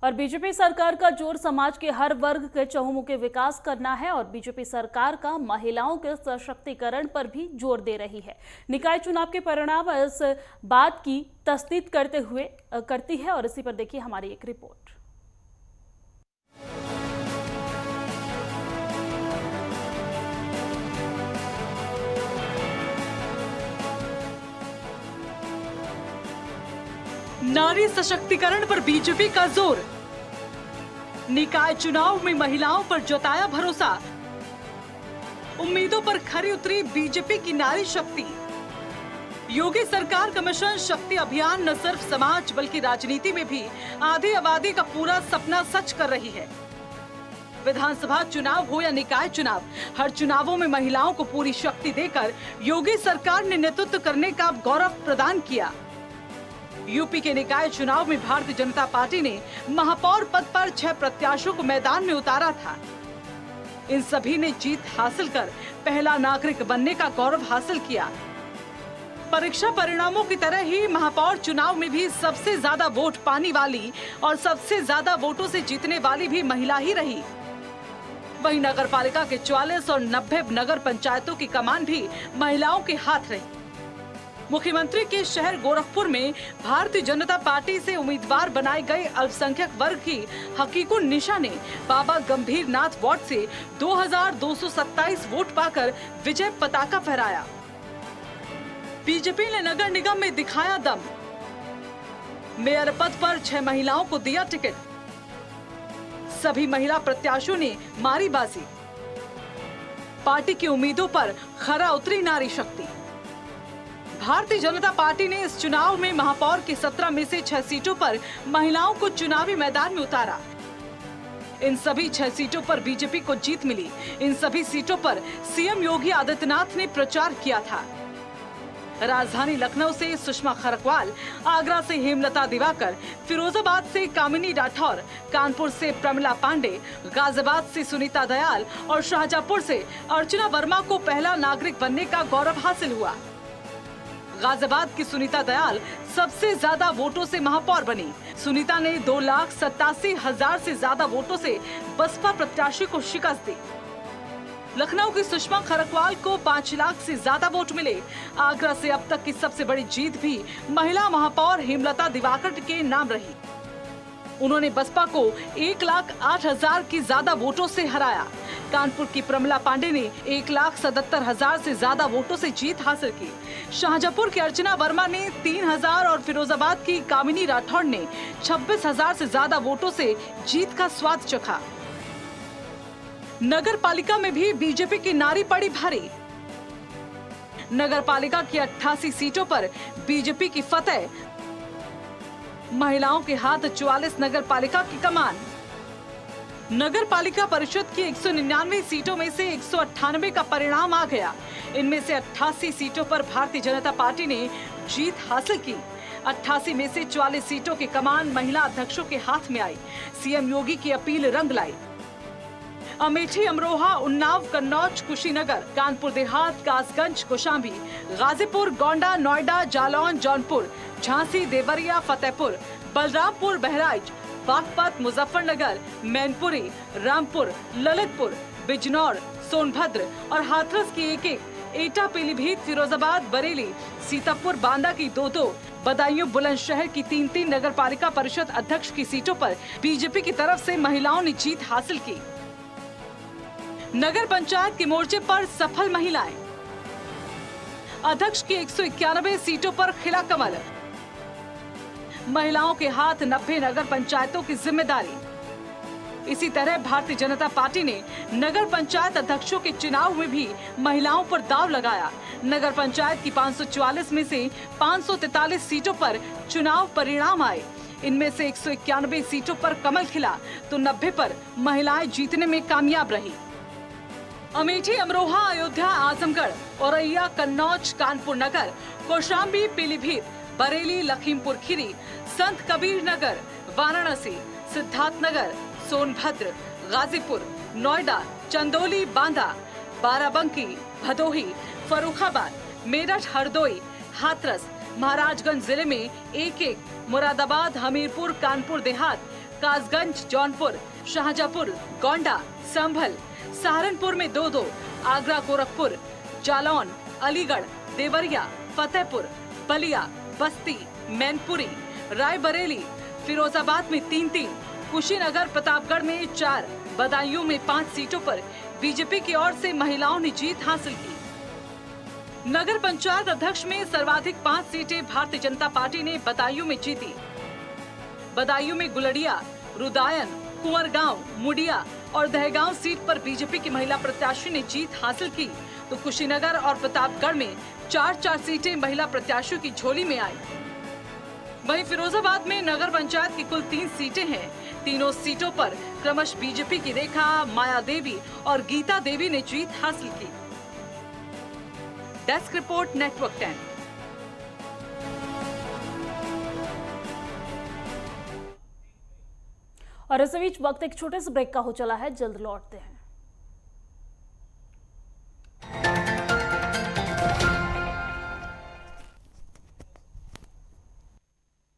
और बीजेपी सरकार का जोर समाज के हर वर्ग के चहुमुखी विकास करना है और बीजेपी सरकार का महिलाओं के सशक्तिकरण पर भी जोर दे रही है। निकाय चुनाव के परिणाम इस बात की तस्दीक करती है और इसी पर देखिए हमारी एक रिपोर्ट। नारी सशक्तिकरण पर बीजेपी का जोर, निकाय चुनाव में महिलाओं पर जताया भरोसा, उम्मीदों पर खरी उतरी बीजेपी की नारी शक्ति। योगी सरकार का मिशन शक्ति अभियान न सिर्फ समाज बल्कि राजनीति में भी आधी आबादी का पूरा सपना सच कर रही है। विधानसभा चुनाव हो या निकाय चुनाव, हर चुनावों में महिलाओं को पूरी शक्ति देकर योगी सरकार ने नेतृत्व करने का गौरव प्रदान किया। यूपी के निकाय चुनाव में भारतीय जनता पार्टी ने महापौर पद पर 6 प्रत्याशियों को मैदान में उतारा था। इन सभी ने जीत हासिल कर पहला नागरिक बनने का गौरव हासिल किया। परीक्षा परिणामों की तरह ही महापौर चुनाव में भी सबसे ज्यादा वोट पाने वाली और सबसे ज्यादा वोटों से जीतने वाली भी महिला ही रही। वहीं नगर पालिका के 44 और 90 नगर पंचायतों की कमान भी महिलाओं के हाथ रही। मुख्यमंत्री के शहर गोरखपुर में भारतीय जनता पार्टी से उम्मीदवार बनाए गए अल्पसंख्यक वर्ग की हकीकुन निशा ने बाबा गंभीर नाथ वार्ड से 2227 वोट पाकर विजय पताका फहराया। बीजेपी ने नगर निगम में दिखाया दम, मेयर पद पर 6 महिलाओं को दिया टिकट। सभी महिला प्रत्याशियों ने मारी बाजी। पार्टी की उम्मीदों पर खरा उतरी नारी शक्ति। भारतीय जनता पार्टी ने इस चुनाव में महापौर की 17 में से 6 सीटों पर महिलाओं को चुनावी मैदान में उतारा। इन सभी 6 सीटों पर बीजेपी को जीत मिली। इन सभी सीटों पर सीएम योगी आदित्यनाथ ने प्रचार किया था। राजधानी लखनऊ से सुषमा खरकवाल, आगरा से हेमलता दिवाकर, फिरोजाबाद से कामिनी राठौर, कानपुर से प्रमिला पांडे, गाजियाबाद से सुनीता दयाल और शाहजहांपुर से अर्चना वर्मा को पहला नागरिक बनने का गौरव हासिल हुआ। गाजियाबाद की सुनीता दयाल सबसे ज्यादा वोटों से महापौर बनी। सुनीता ने 2,87,000 से ज्यादा वोटों से बसपा प्रत्याशी को शिकस्त दी। लखनऊ की सुषमा खरकवाल को 5 लाख से ज्यादा वोट मिले। आगरा से अब तक की सबसे बड़ी जीत भी महिला महापौर हेमलता दिवाकर के नाम रही। उन्होंने बसपा को 1,08,000 की ज्यादा वोटों से हराया। कानपुर की प्रमिला पांडे ने 1,77,000 से ज्यादा वोटों से जीत हासिल की। शाहजहांपुर की अर्चना वर्मा ने 3,000 और फिरोजाबाद की कामिनी राठौर ने 26,000 से ज्यादा वोटों से जीत का स्वाद चखा। नगर पालिका में भी बीजेपी की नारी पड़ी भारी। नगर पालिका की 88 सीटों पर बीजेपी की फतेह। महिलाओं के हाथ 44 नगर पालिका की कमान। नगर पालिका परिषद की 199 सीटों में से 198 का परिणाम आ गया। इनमें से 88 सीटों पर भारतीय जनता पार्टी ने जीत हासिल की। 88 में से 44 सीटों की कमान महिला अध्यक्षों के हाथ में आई। सीएम योगी की अपील रंग लाई। अमेठी, अमरोहा, उन्नाव, कन्नौज, कुशीनगर, कानपुर देहात, कासगंज, कौशाम्बी, गाजीपुर, गोंडा, नोएडा, जालौन, जौनपुर, झांसी, देवरिया, फतेहपुर, बलरामपुर, बहराइच, बागपत, मुजफ्फरनगर, मैनपुरी, रामपुर, ललितपुर, बिजनौर, सोनभद्र और हाथरस की 1-1, एटा, पीलीभीत, फिरोजाबाद, बरेली, सीतापुर, बांदा की 2-2, बदायूं, बुलंदशहर की 3-3 नगर पालिका परिषद अध्यक्ष की सीटों पर बीजेपी की तरफ से महिलाओं ने जीत हासिल की। नगर पंचायत के मोर्चे पर सफल महिलाएं। अध्यक्ष की 191 सीटों पर खिला कमल। महिलाओं के हाथ 90 नगर पंचायतों की जिम्मेदारी। इसी तरह भारतीय जनता पार्टी ने नगर पंचायत अध्यक्षों के चुनाव में भी महिलाओं पर दांव लगाया। नगर पंचायत की 544 में से 543 सीटों पर चुनाव परिणाम आए। इनमें से 191 सीटों पर कमल खिला तो 90 पर महिलाएं जीतने में कामयाब रही। अमेठी, अमरोहा, अयोध्या, आजमगढ़, औरैया, कन्नौज, कानपुर नगर, कौशाम्बी, पीलीभीत, बरेली, लखीमपुर खीरी, संत कबीर नगर, वाराणसी, सिद्धार्थनगर, सोनभद्र, गाजीपुर, नोएडा, चंदौली, बांदा, बाराबंकी, भदोही, फर्रुखाबाद, मेरठ, हरदोई, हाथरस, महाराजगंज जिले में 1-1, मुरादाबाद, हमीरपुर, कानपुर देहात, कासगंज, जौनपुर, शाहजहांपुर, गोंडा, संभल, सहारनपुर में 2-2, आगरा, गोरखपुर, जालौन, अलीगढ़, देवरिया, फतेहपुर, बलिया, बस्ती, मैनपुरी, रायबरेली, फिरोजाबाद में 3-3, कुशीनगर, प्रतापगढ़ में 4, बदायूं में 5 सीटों पर बीजेपी की ओर से महिलाओं ने जीत हासिल की। नगर पंचायत अध्यक्ष में सर्वाधिक 5 सीटें भारतीय जनता पार्टी ने बदायूं में जीती। बदायूं में गुलड़िया, रुदायन, कुंवरगांव, मुडिया और दहगांव सीट पर बीजेपी की महिला प्रत्याशी ने जीत हासिल की, तो कुशीनगर और प्रतापगढ़ में 4-4 सीटें महिला प्रत्याशियों की झोली में आई। वहीं फिरोजाबाद में नगर पंचायत की कुल 3 सीटें हैं। तीनों सीटों पर क्रमशः बीजेपी की रेखा, माया देवी और गीता देवी ने जीत हासिल की। Desk report, network 10। और इस बीच वक्त एक छोटे से ब्रेक का हो चला है, जल्द लौटते हैं।